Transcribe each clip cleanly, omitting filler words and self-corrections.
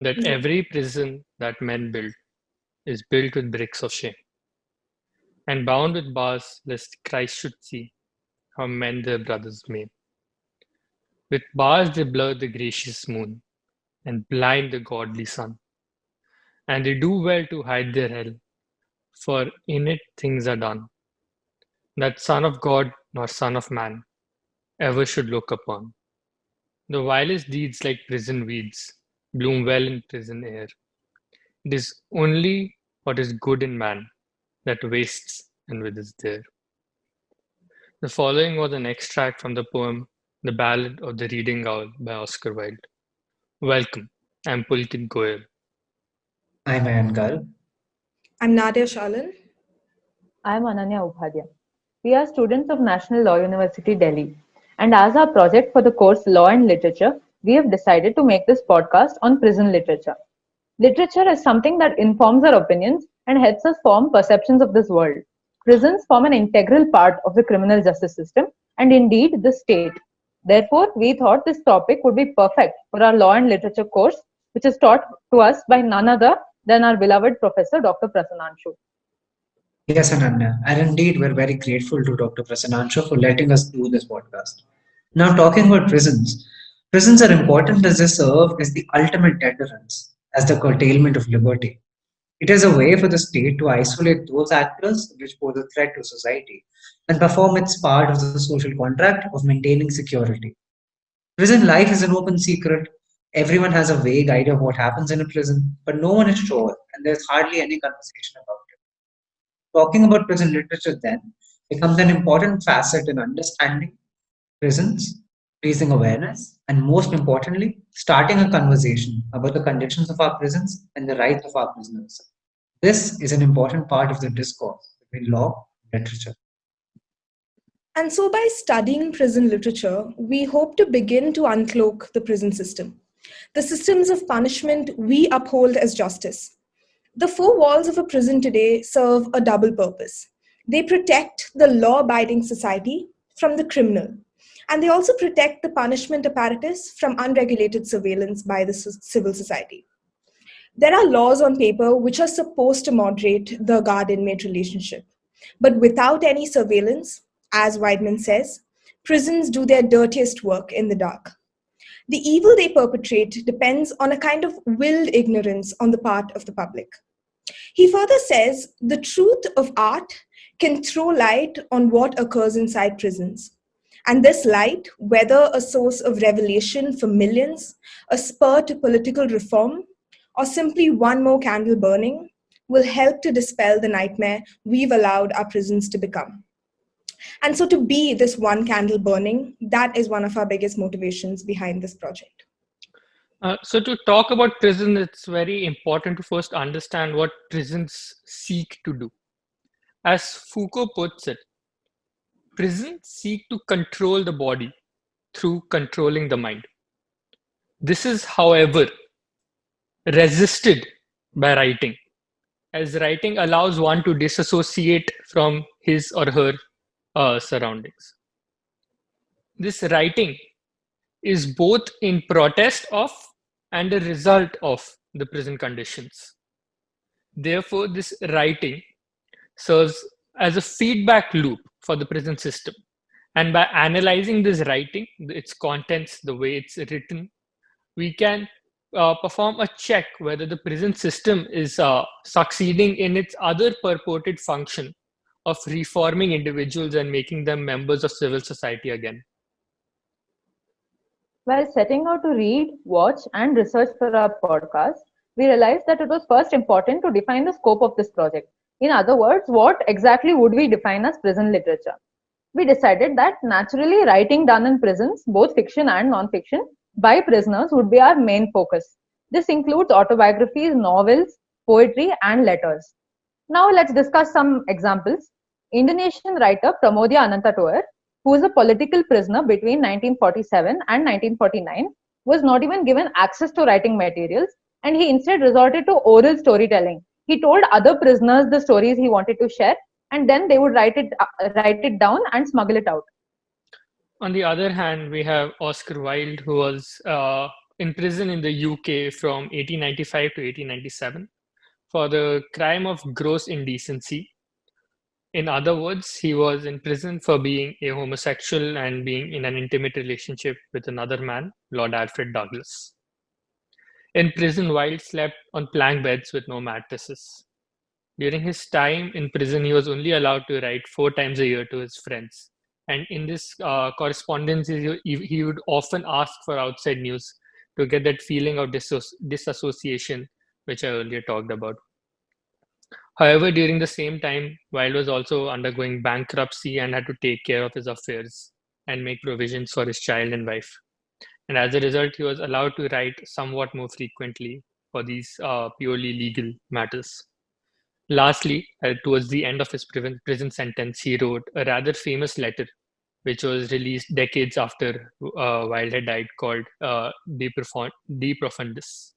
that Yeah. every prison that men build is built with bricks of shame, and bound with bars lest Christ should see how men their brothers maim. With bars they blur the gracious moon and blind the godly sun, and they do well to hide their hell, for in it things are done that Son of God nor Son of Man ever should look upon. The vilest deeds like prison weeds bloom well in prison air. It is only what is good in man that wastes and withers there. The following was an extract from the poem The Ballad of the Reading Owl by Oscar Wilde. Welcome, I'm Pulkit Goyal. I'm Ankar. I'm Nadia Shalan. I am Ananya Upadhyay. We are students of National Law University, Delhi. And as our project for the course Law and Literature, we have decided to make this podcast on prison literature. Literature is something that informs our opinions and helps us form perceptions of this world. Prisons form an integral part of the criminal justice system and indeed the state. Therefore, we thought this topic would be perfect for our Law and Literature course, which is taught to us by none other than our beloved Professor Dr. Prasananshu. Yes, Ananya. And indeed, we're very grateful to Dr. Prasanansha for letting us do this podcast. Now, talking about prisons, prisons are important as they serve as the ultimate deterrence, as the curtailment of liberty. It is a way for the state to isolate those actors which pose a threat to society and perform its part of the social contract of maintaining security. Prison life is an open secret. Everyone has a vague idea of what happens in a prison, but no one is sure, and there's hardly any conversation about it. Talking about prison literature then becomes an important facet in understanding prisons, raising awareness, and most importantly, starting a conversation about the conditions of our prisons and the rights of our prisoners. This is an important part of the discourse between law and literature. And so, by studying prison literature, we hope to begin to uncloak the prison system, the systems of punishment we uphold as justice. The four walls of a prison today serve a double purpose. They protect the law abiding society from the criminal, and they also protect the punishment apparatus from unregulated surveillance by the civil society. There are laws on paper which are supposed to moderate the guard inmate relationship. But without any surveillance, as Weidman says, prisons do their dirtiest work in the dark. The evil they perpetrate depends on a kind of willed ignorance on the part of the public. He further says the truth of art can throw light on what occurs inside prisons. And this light, whether a source of revelation for millions, a spur to political reform, or simply one more candle burning, will help to dispel the nightmare we've allowed our prisons to become. And so, to be this one candle burning, that is one of our biggest motivations behind this project. So, to talk about prison, it's very important to first understand what prisons seek to do. As Foucault puts it, prisons seek to control the body through controlling the mind. This is, however, resisted by writing, as writing allows one to disassociate from his or her surroundings. This writing is both in protest of and a result of the prison conditions. Therefore, this writing serves as a feedback loop for the prison system. And by analyzing this writing, its contents, the way it's written, we can perform a check whether the prison system is succeeding in its other purported function of reforming individuals and making them members of civil society again. While setting out to read, watch, and research for our podcast, we realized that it was first important to define the scope of this project. In other words, what exactly would we define as prison literature? We decided that naturally writing done in prisons, both fiction and non-fiction, by prisoners would be our main focus. This includes autobiographies, novels, poetry, and letters. Now let's discuss some examples. Indonesian writer Pramodia Anantatoer, who was a political prisoner between 1947 and 1949, was not even given access to writing materials, and he instead resorted to oral storytelling. He told other prisoners the stories he wanted to share, and then they would write it down and smuggle it out. On the other hand, we have Oscar Wilde, who was in prison in the UK from 1895 to 1897 for the crime of gross indecency. In other words, he was in prison for being a homosexual and being in an intimate relationship with another man, Lord Alfred Douglas. In prison, Wilde slept on plank beds with no mattresses. During his time in prison, he was only allowed to write 4 times a year to his friends. And in this correspondence, he would often ask for outside news to get that feeling of disassociation, which I earlier talked about. However, during the same time, Wilde was also undergoing bankruptcy and had to take care of his affairs and make provisions for his child and wife. And as a result, he was allowed to write somewhat more frequently for these purely legal matters. Lastly, towards the end of his prison sentence, he wrote a rather famous letter, which was released decades after Wilde had died, called De Profundis.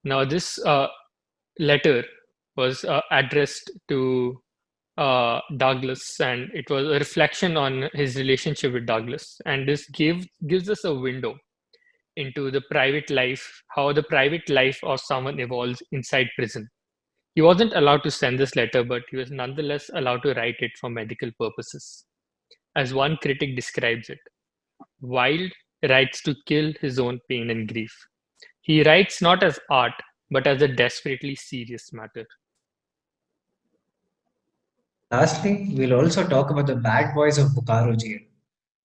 Now, this letter was addressed to Douglas, and it was a reflection on his relationship with Douglas. And this gives us a window into the private life, how the private life of someone evolves inside prison. He wasn't allowed to send this letter, but he was nonetheless allowed to write it for medical purposes. As one critic describes it, Wilde writes to kill his own pain and grief. He writes not as art, but as a desperately serious matter. Lastly, we'll also talk about the bad boys of Bokaro jail.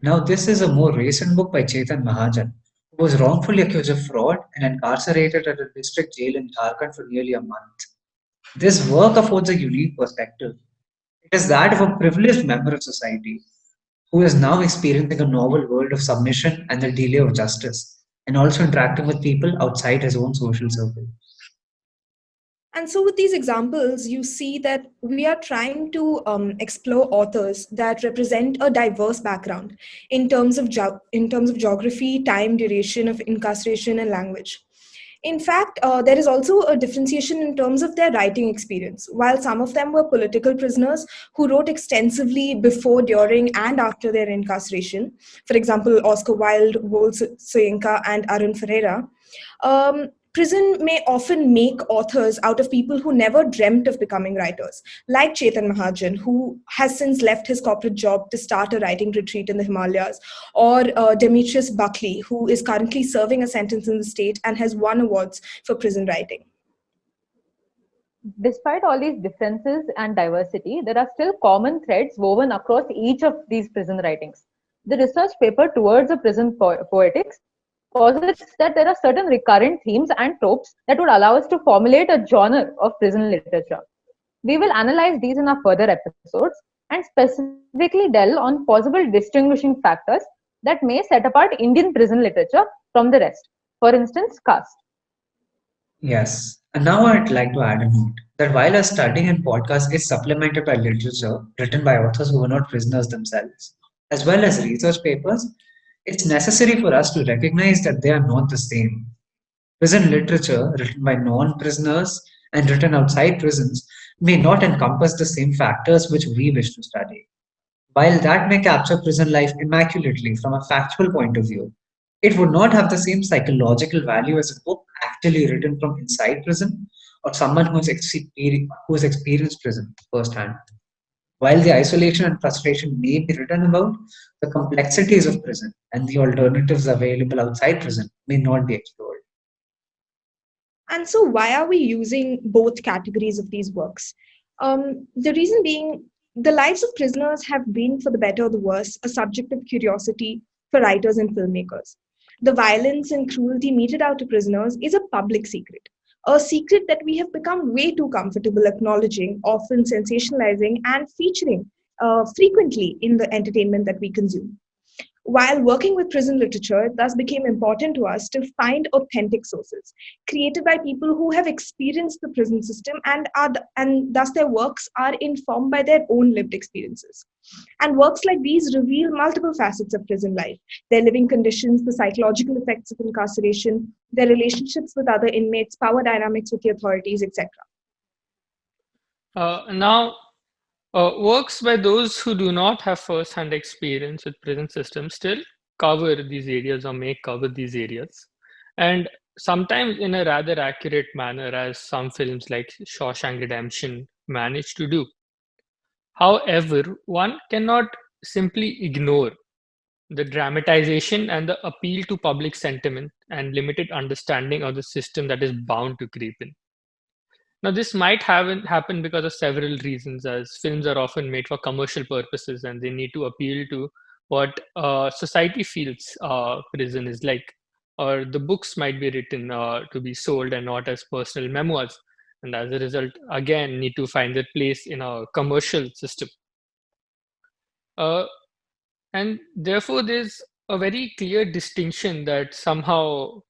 Now, this is a more recent book by Chetan Mahajan, who was wrongfully accused of fraud and incarcerated at a district jail in Jharkhand for nearly a month. This work affords a unique perspective. It is that of a privileged member of society who is now experiencing a novel world of submission and the delay of justice, and also interacting with people outside his own social circle. And so, with these examples, you see that we are trying to explore authors that represent a diverse background in terms of in terms of geography, time, duration of incarceration, and language. In fact, there is also a differentiation in terms of their writing experience. While some of them were political prisoners who wrote extensively before, during, and after their incarceration, for example, Oscar Wilde, Vol Soyinka, and Arun Ferreira, prison may often make authors out of people who never dreamt of becoming writers, like Chetan Mahajan, who has since left his corporate job to start a writing retreat in the Himalayas, or Demetrius Buckley, who is currently serving a sentence in the state and has won awards for prison writing. Despite all these differences and diversity, there are still common threads woven across each of these prison writings. The research paper Towards a Prison Poetics posits that there are certain recurrent themes and tropes that would allow us to formulate a genre of prison literature. We will analyze these in our further episodes and specifically delve on possible distinguishing factors that may set apart Indian prison literature from the rest. For instance, caste. Yes, and now I'd like to add a note that while our studying and podcast is supplemented by literature written by authors who were not prisoners themselves, as well as research papers, it's necessary for us to recognize that they are not the same. Prison literature written by non prisoners and written outside prisons may not encompass the same factors which we wish to study. While that may capture prison life immaculately from a factual point of view, it would not have the same psychological value as a book actually written from inside prison or someone who has experienced prison firsthand. While the isolation and frustration may be written about, the complexities of prison and the alternatives available outside prison may not be explored. And so, why are we using both categories of these works? The reason being, the lives of prisoners have been, for the better or the worse, a subject of curiosity for writers and filmmakers. The violence and cruelty meted out to prisoners is a public secret, a secret that we have become way too comfortable acknowledging, often sensationalizing, and featuring frequently in the entertainment that we consume. While working with prison literature, it thus became important to us to find authentic sources created by people who have experienced the prison system and thus their works are informed by their own lived experiences. And works like these reveal multiple facets of prison life: their living conditions, the psychological effects of incarceration, their relationships with other inmates, power dynamics with the authorities, etc. Now, works by those who do not have first-hand experience with prison systems still cover these areas or may cover these areas. and sometimes in a rather accurate manner, as some films like Shawshank Redemption manage to do. However, one cannot simply ignore the dramatization and the appeal to public sentiment and limited understanding of the system that is bound to creep in. Now, this might happen because of several reasons, as films are often made for commercial purposes and they need to appeal to what society feels prison is like. Or the books might be written to be sold and not as personal memoirs. And as a result, again, need to find their place in a commercial system. Uh, and therefore, there's a very clear distinction that somehow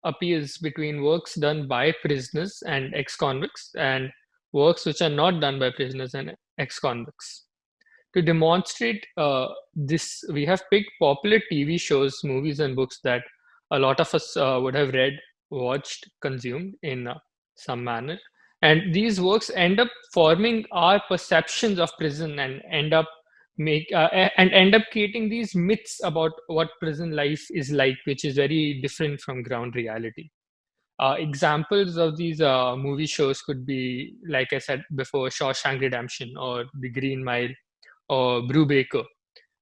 appears between works done by prisoners and ex convicts and works which are not done by prisoners and ex convicts. To demonstrate this, we have picked popular TV shows, movies, and books that a lot of us would have read, watched, consumed in some manner. And these works end up forming our perceptions of prison and end up creating these myths about what prison life is like, which is very different from ground reality. Examples of these movie shows could be, like I said before, Shawshank Redemption or The Green Mile or Brubaker.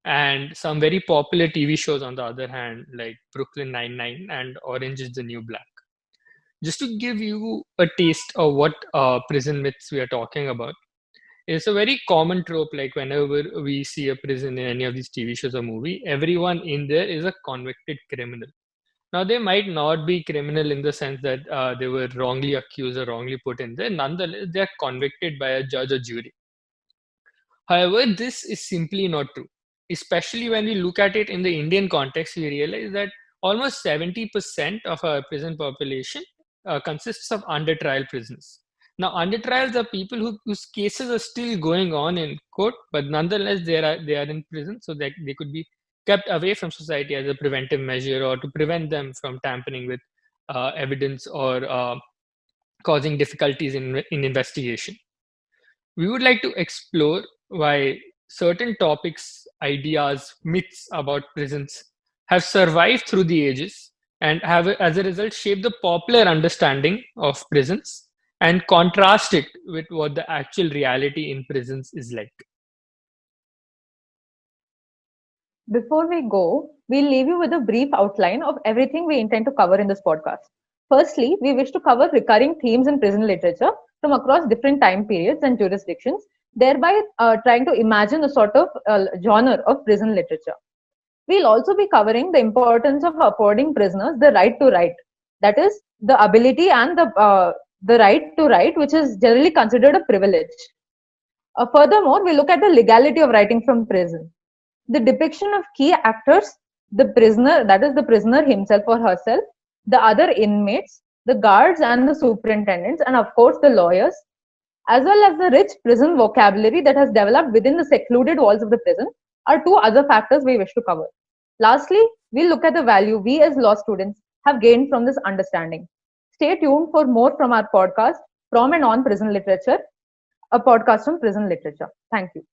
And some very popular TV shows, on the other hand, like Brooklyn Nine-Nine and Orange is the New Black. Just to give you a taste of what prison myths we are talking about, it's a very common trope. Like whenever we see a prison in any of these TV shows or movie, everyone in there is a convicted criminal. Now, they might not be criminal in the sense that they were wrongly accused or wrongly put in there. Nonetheless, they are convicted by a judge or jury. However, this is simply not true. Especially when we look at it in the Indian context, we realize that almost 70% of our prison population consists of under trial prisoners. Now, under trials are people whose cases are still going on in court, but nonetheless they are in prison, so that they could be kept away from society as a preventive measure or to prevent them from tampering with evidence or causing difficulties in investigation. We would like to explore why certain topics, ideas, myths about prisons have survived through the ages and have, as a result, shaped the popular understanding of prisons and contrast it with what the actual reality in prisons is like. Before we go, we'll leave you with a brief outline of everything we intend to cover in this podcast. Firstly, we wish to cover recurring themes in prison literature from across different time periods and jurisdictions, thereby trying to imagine a sort of genre of prison literature. We'll also be covering the importance of affording prisoners the right to write, that is, the ability and the right to write, which is generally considered a privilege. Furthermore, we look at the legality of writing from prison, the depiction of key actors, the prisoner, that is, the prisoner himself or herself, the other inmates, the guards and the superintendents, and of course the lawyers, as well as the rich prison vocabulary that has developed within the secluded walls of the prison, are two other factors we wish to cover. Lastly, we'll look at the value we as law students have gained from this understanding. Stay tuned for more from our podcast, From and On Prison Literature, a podcast on prison literature. Thank you.